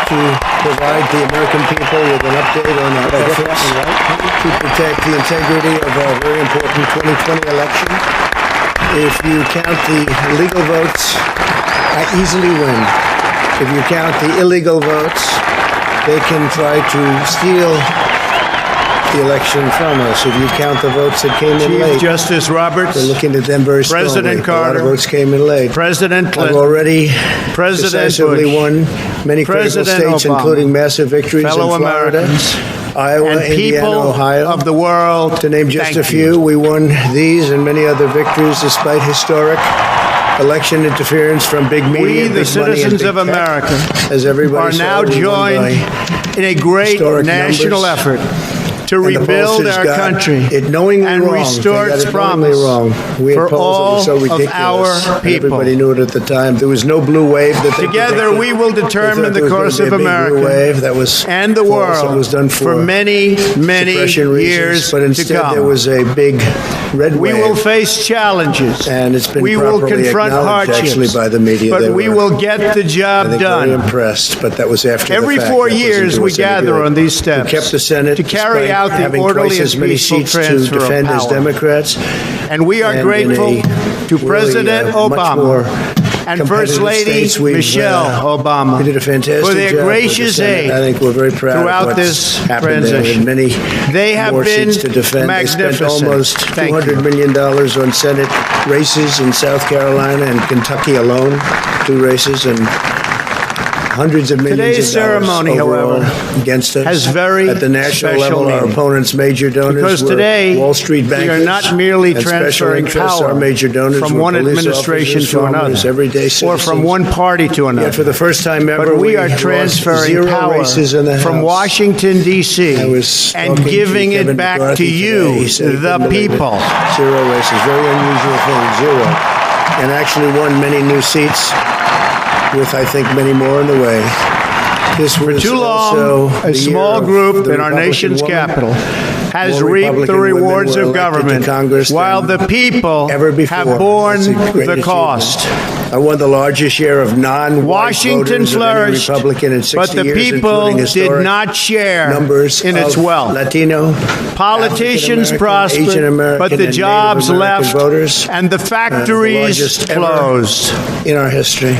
to provide the American people with an update on our efforts to protect the integrity of our very important 2020 election. If you count the legal votes, I easily win. If you count the illegal votes, they can try to steal the election from us. If you count the votes that came in late, Chief Justice Roberts, we're looking at them very strongly. President Carter, a lot of votes came in late. President Clinton, I've already President decisively Bush, won many critical President states, Obama, including massive victories fellow in Florida, Americans, Iowa, and Indiana, people Ohio. of the world, To name just thank a few, you. we won these and many other victories despite historic election interference from big media, We, the big money, and citizens big of tech. America, As everybody are saw, now we won joined by in a great historic national numbers. effort to And the rebuild pollsters our got country it knowingly and wrong. restore They got its it knowingly promise wrong. We had for polls that were so all of ridiculous. our and people. Everybody knew it at the time. There was no blue wave that they Together, predicted. we will They determine thought the there was course gonna of be a big blue America wave that was and the false, that world was done for many, many suppression reasons, years but to instead come. there was a big red We wave. will face challenges. And it's been we will properly confront acknowledged, hardships, actually, by the media. but They we were, will get the I job think, done. very impressed, but that was after Every the fact. 4 That doesn't years, do we us any gather good. on these steps We kept the Senate to carry despite out the having orderly twice and as many peaceful seats to transfer of defend as power. Democrats. And we are And grateful in a to really, President much more Obama and First competitive Lady states. We've, Michelle Obama We did a fantastic for their job with the gracious Senate. aid I think we're very proud throughout of what's this happened there. transition. Many They have more been seats to defend. They spent magnificent. almost Thank you. $200 million on Senate races in South Carolina and Kentucky alone, 2 races, and hundreds of millions Today's of dollars ceremony, overall however, against us. has very At the national special level, our meaning. opponents' major donors Because were today, Wall Street we bankers are not merely and special transferring interests. power Our major donors from were one police administration officers, to farmers, another, everyday or citizens. from one party to another. Yet for the first time ever, But we are lost transferring 0 power races in the from House. Washington, D.C., I was and talking to giving it Kevin back McCarthy to today. you, He said he the couldn't believe it. people. 0 races, very unusual thing, 0. And actually won many new seats with, I think, many more on the way. This was Too also long, the a small year of group the in our Republican nation's woman. capital has More reaped the Republican women rewards were of elected to government, Congress while than the people ever before. have borne That's a great the achievement. cost. I won the largest share of non-white Washington voters of any flourished, Republican in 60 but the years, people including did historic not share numbers in its of wealth. Latino, Politicians African-American, prospered, Asian American, but the and jobs Native American left, voters, and the factories largest ever closed. in our history.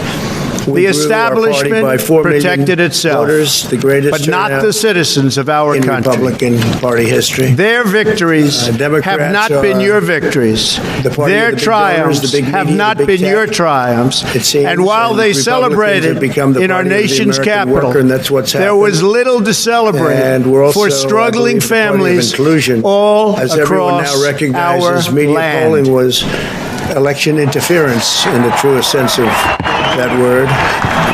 We The grew our party establishment by 4 million protected itself, voters, the greatest but not turnout the citizens of our in country. Republican Party history. Their victories Democrats have not been are your victories. the party Their of the big triumphs donors, the big have media, not the big been your tech. triumphs. It seems, And while and they Republicans celebrated have become the in our party of the nation's American capital, worker, and that's what's there happened. was little to celebrate And we're also, for struggling I believe, the party of families inclusion. all As everyone across now recognizes, our media land. polling was election interference in the truest sense of that word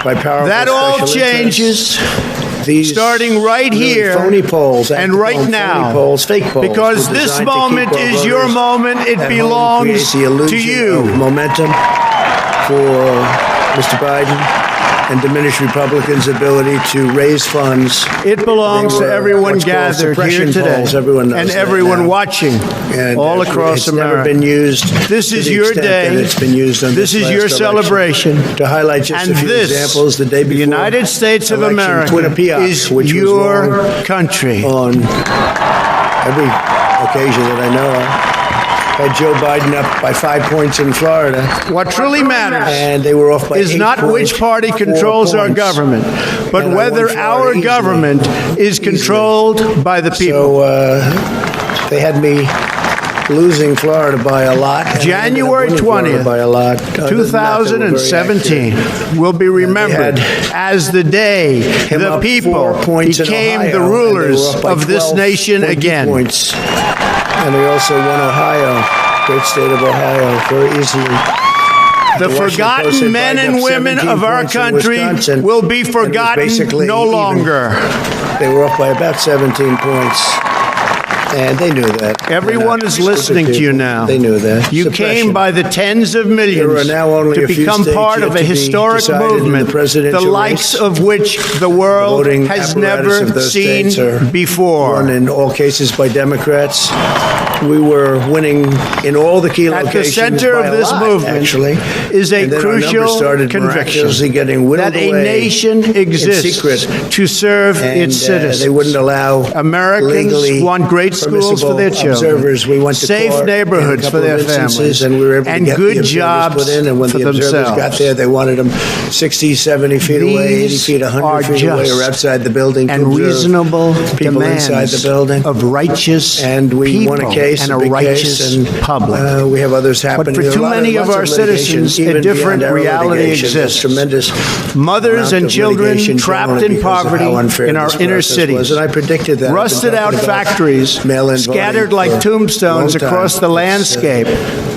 by powerful That all special changes interests. These starting right really here phony polls, and right now, phony polls, fake polls, because were this designed to moment keep our is your voters moment. It at home, belongs create the illusion to you. of momentum for Mr. Biden and diminish Republicans' ability to raise funds. It belongs They to were everyone what's called gathered here suppression today polls. Everyone knows and that everyone now. watching And all across it's America. never been used. This to is the your extent day. that it's been used on This is last your election. celebration. To highlight just And a few this, examples, the day the before United States of election, America, Quinnipiac, is which was your wrong country. on every occasion that I know of, had Joe Biden up by 5 points in Florida, What truly matters and they were off by is 8 not which points, party 4 controls our points. government, but And I whether won Florida our easily. government is controlled by the people. So they had me losing Florida by a lot. and I ended up January winning Florida 20th, by a lot. Other than that, they were very 2017 accurate. will be remembered as the day Him the up people 4 points in became Ohio, the and they rulers were up by of this 12 nation pointy again. Points. And they also won Ohio, great state of Ohio, very easily. The Washington Post forgotten said men Biden and up women 17 of our points in country Wisconsin, will be and it was forgotten basically no even. longer. They were off by about 17 points. And they knew that. Everyone They're is not listening stupid to you people. now. They knew that. You Suppression. came by the tens of There millions are now only to a few become states part yet of a to be historic decided in the movement, the presidential likes race. of which the world Voting has apparatus never of those seen states are before. won in all cases by Democrats. we were winning in all the key At locations. the center by of this a lot, movement actually, is a and then our numbers crucial started conviction miraculously getting whittled that a away nation in exists secret. to serve And its citizens. they wouldn't allow Americans legally want great schools for their permissible children, observers. We went to safe court in a neighborhoods for couple their of instances, families, and we were able and to get good the observers jobs put in. And when for the observers themselves. got there, they wanted them 60, 70 feet away, 80 These feet, 100 are feet away, or just outside the building to and observe reasonable people demands inside the building. of righteous And we people won a case, and a a big righteous case, and public. we have others happening. But for There are too a lot many of lots our litigation, citizens, a even different beyond our reality litigation. There's exists. tremendous Mothers amount and of children litigation trapped generally in because of poverty how unfair in our this inner process cities. was. And I predicted that. I've been Rusted out talking about factories mail-in scattered voting like for a tombstones long time. across the landscape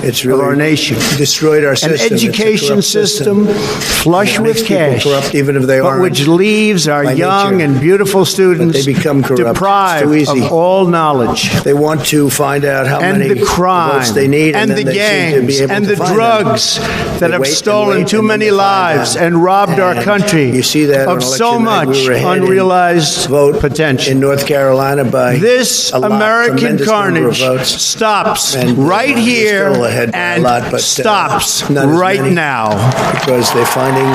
It's of really our nation. destroyed our An system. It's a education corrupt system flush It makes with people cash, corrupt even if they but aren't which leaves our by young nature. and beautiful students they become corrupt. It's deprived too easy. of all knowledge. They want to find out how And many the crime, votes they need, and then the they seem to be gangs, able and to the find drugs them. that They have wait and stolen wait, too and then many they find lives them. and robbed our And country you see that on of so election night. much We were ahead in unrealized vote potential. in North Carolina by This a lot, American tremendous number of carnage votes. stops And, right we're here still ahead by a and lot, but, stops not as right many. now. Because they're finding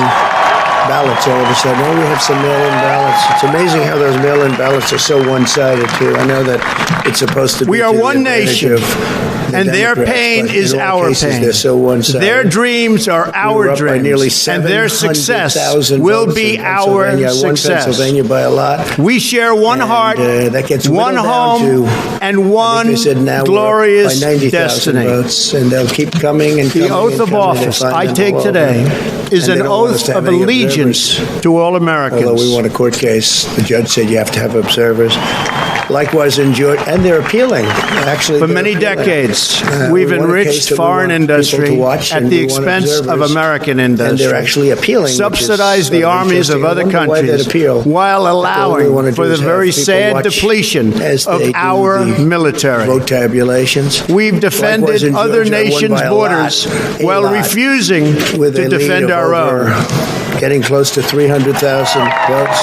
ballots all of a sudden. Oh, we have some mail-in ballots. It's amazing how those mail-in ballots are so one-sided, too. I know that it's supposed to be We are to the one advantage nation, of the and their Democrats, pain but is in all our cases, pain. They're so one-sided. Their dreams are We were our up by nearly dreams, and their success 700,000 will votes be in our Pennsylvania. I won success. Pennsylvania by a lot. We share one And, heart, that gets one whittled down home, to, and I think one they said now glorious we're up by 90,000 destiny. votes, and they'll keep coming and coming. The oath and of coming. They office find I them take all today over. is And they an don't want us oath to have of any allegiance observers. to all Americans. Although we won a court case, the judge said you have to have observers. Likewise in Georgia, and they're appealing. Actually, For they're many appealing. decades, We we've won a case enriched that we foreign want people industry to watch, at and the we want expense of observers. American industry. And they're actually appealing, which is subsidized sort the of armies of interesting. I other wonder why they'd countries appeal. while All we wanna allowing do for the is have very people sad watch depletion as of they do our the military. vote tabulations. We've Likewise defended in other Georgia, I won nations' by a borders lot, a while lot, refusing with to a lead defend of our over own. getting close to 300,000 votes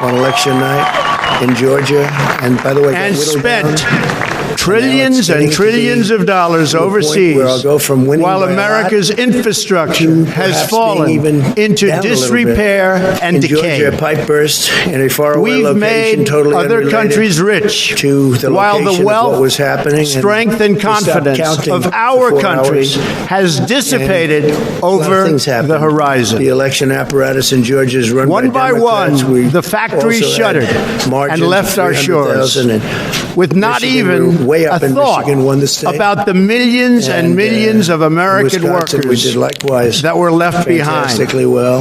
on election night in Georgia. And by the way, got And whittled spent down. trillions getting and to trillions be of dollars to a point overseas, where I'll go from winning while by a lot America's infrastructure to has perhaps fallen being even into down a little bit. disrepair and In decay. Georgia, a pipe burst in a faraway We've location, made totally other unrelated countries rich, to the while location the of wealth, what was happening. strength, and we stopped confidence counting of for our 4 country hours. has dissipated A lot of over things happened. the horizon. The election apparatus in Georgia is run One by by Democrats. one, We the factories also shuttered had margins and left of our shores, 300,000, and with not Michigan, even we're way a up in thought Michigan, won the state. about the millions and millions of American Wisconsin, we workers did likewise that were left behind. fantastically well.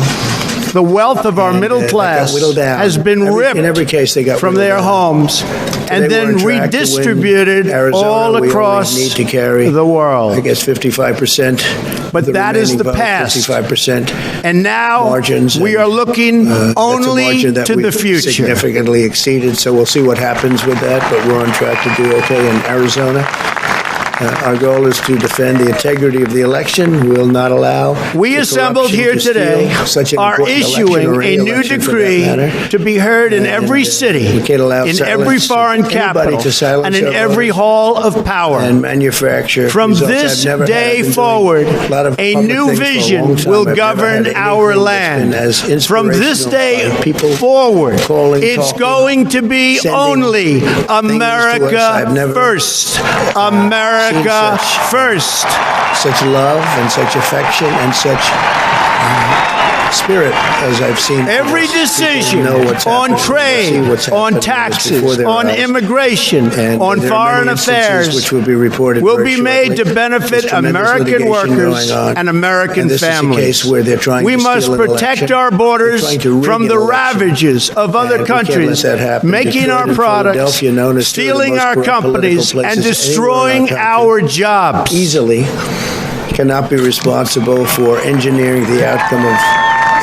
The wealth of our middle That class got whittled down. has been ripped in every case they got from whittled their down. homes and Today we're then on track to win redistributed Arizona. all We only across need to carry, the world. I guess 55%. But the that is remaining the vote, past. 55%. And now Margins we and, are looking That's a only margin that to the we've future. significantly exceeded, so we'll see what happens with that, but we're on track to do okay in Arizona. Our goal is to defend the integrity of the election. We will not allow We the assembled corruption here to steal today such an are important election issuing or any a new election for that decree matter. to be heard in every city, we can't allow in every silence foreign anybody capital, to silence and in our every voters hall of power. and manufacture From results. this I've never day had. I've been forward, doing a lot of a public new things for a long vision time. will I've never govern had our anything that's land. been as From this inspirational day by people forward, calling, it's talking, going to be sending only things to us. America I've never first. America seen first. such love and such affection and such spirit as I've seen. Every People decision know what's on happening. trade, See what's on happening taxes, before their on eyes. immigration, And on there are foreign many instances affairs which will be reported will very be made to shortly. benefit There's tremendous American litigation workers going on. and American And this families. is a case where they're trying We to must steal an protect election. our They're borders trying to rig from an the election. ravages of other And we can't let countries, that happen. making Detroit our and products, Philadelphia, known as two of the stealing most our corrupt companies, political and places destroying anywhere in our our country. jobs. Easily cannot be responsible for engineering the outcome of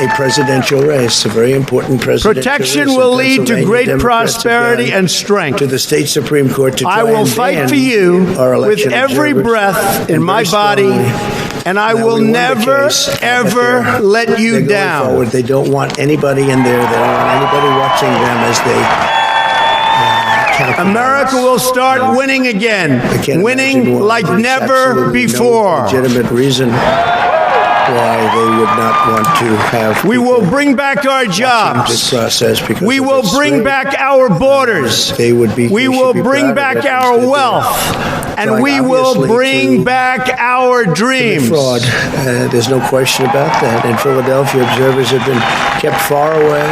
a presidential race, a very important presidential Protection race in will lead to Pennsylvania. great Democrats have prosperity gone and strength. to the state Supreme Court to try I will and fight ban for you our with election every observers. breath in And my very body, strongly. and I Now, will we won the never, case, but ever they're let you going down. forward. They don't want anybody in there. They don't want anybody watching them as they count the America ballots. will start winning I again, can't winning imagine why. like There's never absolutely before. No legitimate reason why they would not want to have. We will people bring back our this jobs. process because We of will its bring strength. back our borders. They would be. We they should will be bring proud of back it. our Instead, they're wealth. And trying we will obviously bring to back our dreams. fraud. There's no question about that. In Philadelphia, observers have been kept far away,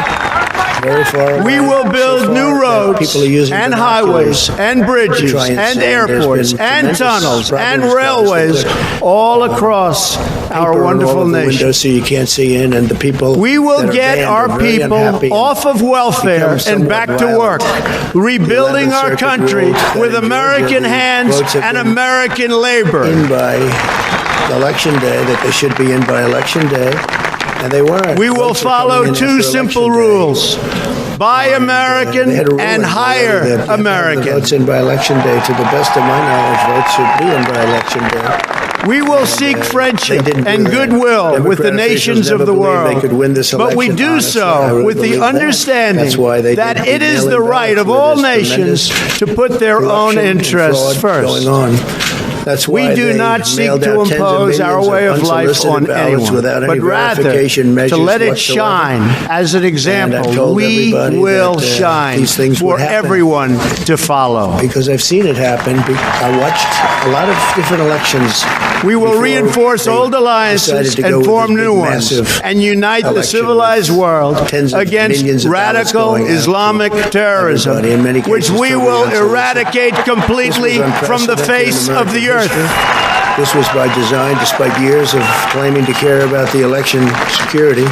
very far away. We will build So far new that roads people are using and binoculars highways and to bridges try and say there's airports been and tremendous tunnels and problems railways caused all across our paper in all wonderful of the nation. windows so you can't see in, and the people. We will that are get banned our are very people unhappy and off of welfare become and somewhat back to violent. work, rebuilding 11th our Circuit country ruled that with in Georgia, American the hands votes have and been American labor. in by election day, that they should be in by election day, and they weren't. We will Votes are coming follow in two after simple election day. rules. Buy They had a American ruling and that hire you have to have the American. votes in by election day. To the best of my knowledge, votes should be in by election day. We will seek friendship They didn't do and that. goodwill with the Democrat nations officials of never the believed world. they could win this But we election, do honestly. I so really with the believe that. understanding That's why they that did it is mail-in the right of ballots all where there's nations tremendous to put their own corruption and interests fraud first. going on. That's We why do they not seek mailed to out tens of impose our millions way of life unsolicited on ballots anyone, without any but rather verification to measures let it whatsoever. shine as an And I've example. told We everybody will that, shine these things for would happen. everyone to follow. Because I've seen it happen. I watched a lot of different elections. We will before reinforce they old alliances decided to go and with form this new big, ones massive and unite the election civilized with world tens of against millions of ballots radical going out to Islamic terrorism, everybody, in many which cases we totally will unsolicited. eradicate completely This was from the unprecedented face in of the American earth. history. This was by design, despite years of claiming to care about the election security.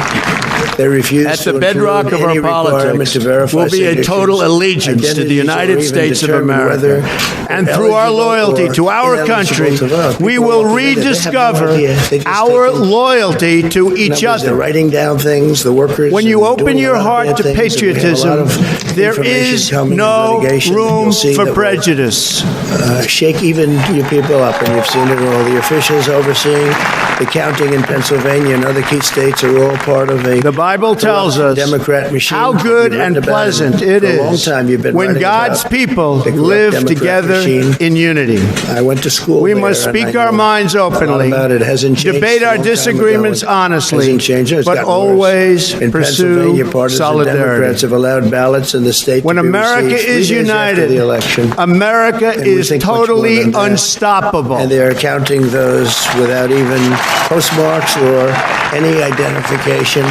They refused At to the bedrock include of our any requirement politics to verify will be a signatures, total allegiance to the identities, or United even States of determine America. whether And they're through our eligible loyalty or to our ineligible country, to vote. we People will walking in there, they have no rediscover idea. They just our take loyalty to numbers. each They're other. writing down things, the workers. When you and open doing a your lot of heart bad to things, and we have a patriotism, lot of there information is coming in no litigation that room you'll see for that will, prejudice. shake even your people up, and you've seen it all. The officials overseeing the counting in Pennsylvania and other key states are all part of a The Bible tells us Democrat machine. how good You've written and about pleasant for it a long is time. You've been when writing God's about people the corrupt live Democrat together machine. in unity. I went to school. We there, must and I speak our know minds a lot openly, about it. It hasn't changed debate a our long time disagreements ago. It honestly, hasn't changed. It's but gotten always worse. In pursue Pennsylvania, partisan solidarity. Democrats have allowed ballots in the state When to be America received 3 is days after united, the election. America And we is think much more totally than that. unstoppable. And they are counting those without even postmarks or any identification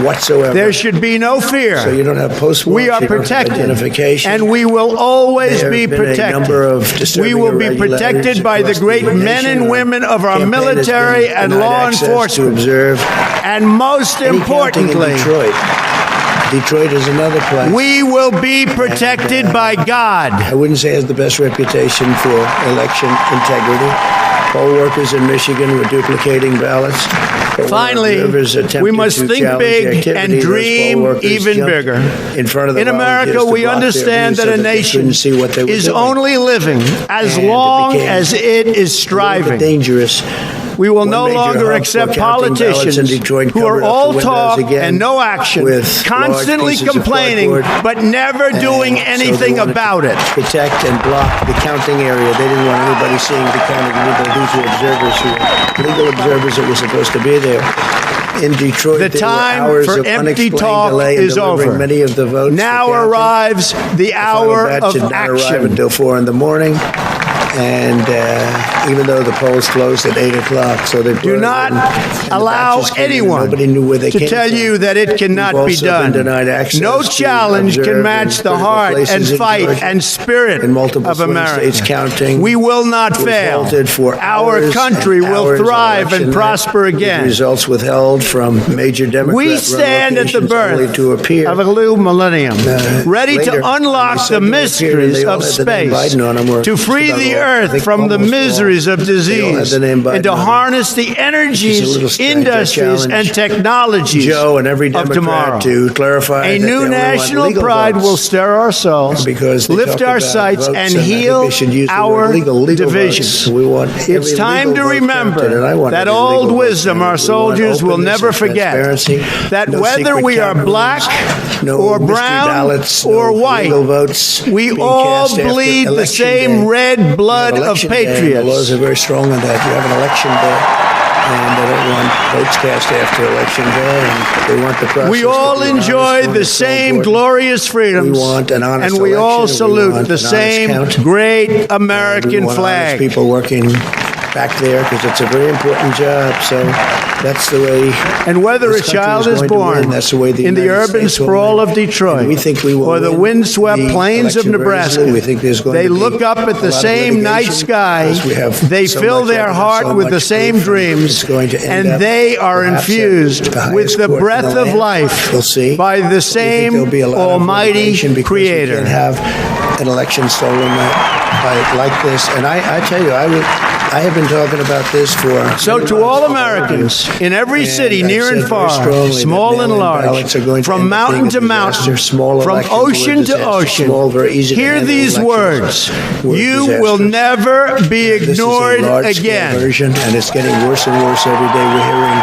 whatsoever. There should be no fear. So you don't have postmarks. We are you don't have protected, identification. and we will always There be have been a protected. number of We will be disturbing protected by the irregularities great across the men nation. and women of our Campaign has military been and denied law access to enforcement. observe And most any counting in importantly, Detroit. Detroit is another place. we will be protected by God. I wouldn't say it has the best reputation for election integrity. Poll workers in Michigan were duplicating ballots. But when Finally, observers attempted we must to think challenge the big activity, and those poll dream workers even jumped bigger. In front of the In America, volunteers to we block their understand view that so a they nation couldn't see what they were is doing. only living as And it long became as it is A little bit striving. dangerous. We will One no major longer hub for accept counting ballots in politicians Detroit who are covered up all the windows talk again and no action, with constantly large pieces of complaining, cardboard. but never doing And so anything they wanted about to it. protect and block the counting area. They didn't want anybody seeing the counting. These were observers who were legal observers that were supposed to be there. In Detroit, The there time were hours for of empty unexplained talk delay in is delivering over. many of the votes. Now for counting. arrives the Final hour batch of did not arrive action. until 4 in the morning. And even though the polls closed at 8 o'clock, so they Do not allow anyone Nobody knew where they to came tell from. you that it cannot We've be also done. been denied access No to challenge can observe match in the critical heart and places in fight Georgia. and spirit In multiple of swing America. states counting We will not was fail. halted for Our hours country and will hours on thrive election and night, prosper with again. Results withheld from major Democrat We stand at the only birth to appear. of a new millennium, ready Later, to unlock when the they said they appeared, mysteries they all of had the name space, Biden on them, or to free just the about earth from the miseries of disease and to harness the energies, industries, and technologies Joe and every of Democrat tomorrow. to clarify A that new they only want national legal pride votes will stir our souls, because they lift talk our about sights, votes, and I think heal they should use the word our legal divisions. votes. We want It's every time to legal vote counted, and I remember want that every old legal vote wisdom our counted. We want soldiers will openness never and forget, transparency, that no whether secret we are count black rooms, no or mystery brown ballots, or no white, illegal votes we being all cast after bleed the election same day. red blood You have of election day, and the laws patriots. are very strong on that. You have an election day. And they don't want votes cast after election day, and they want the process. We all to be an honest enjoy one. the It's so same important. glorious freedoms, We want an honest and we all election, and we salute want the an honest same count. great We American want honest flag. people working back there because it's a very important job. So that's the way. And whether a this country child is going to win. born That's the way the in the United urban States will sprawl win. of Detroit And we think we will or the win windswept the plains of election very Nebraska, easily. We think there's going they to be look up at a the lot of same night litigation sky, because we have they so fill much their evidence, heart so with the much same proof, and dreams, it's going to end and up they are perhaps at infused the with highest the court in breath the of land. life We'll see. by the We think same there'll be a lot of Almighty litigation because we Creator. can't have an election stolen like this. And I tell you, I have been talking about this for. So to all Americans in every city, And near I've and said very far, strongly small that and mail-in large, ballots are going to from end up being mountain a to disaster. mountain, Small from elections were a ocean to disaster. ocean, Small, very easy to hear handle these elections words. were You will disasters. never be This is a ignored large-scale again. version, and it's getting worse and worse every day. We're hearing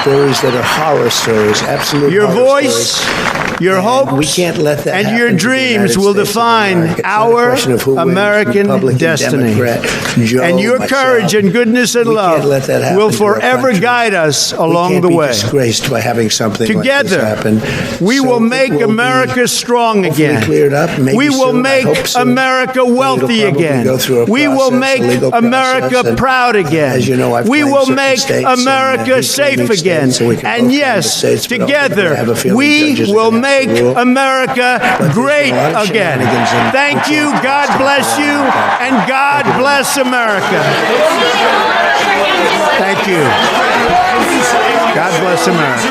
stories that are horror stories, absolute Your horror voice, stories. your And hopes, we can't let that and happen your to the dreams United will States of define America. It's not a our question of who wins, American Republican, destiny. Democrat, Joe, And your myself. courage and goodness and We love can't let that happen will to our forever country. guide us We along can't the be way. disgraced by having something like Together, this happen. we So will it make will be America strong hopefully again. cleared up, maybe We will soon, I make hope soon. America But it'll wealthy probably again. go through a We will process, a make legal America process, and proud again. as you know, I've We claimed will certain make states, and America he's safe claiming again. states, so we can both And claim the yes, states, but ultimately I together, have a feeling we judges are will gonna have to make rule. America there's great been a lot of again. shenanigans and Thank we you. can't God stop bless around you, that. and God bless America. Thank you. God bless America.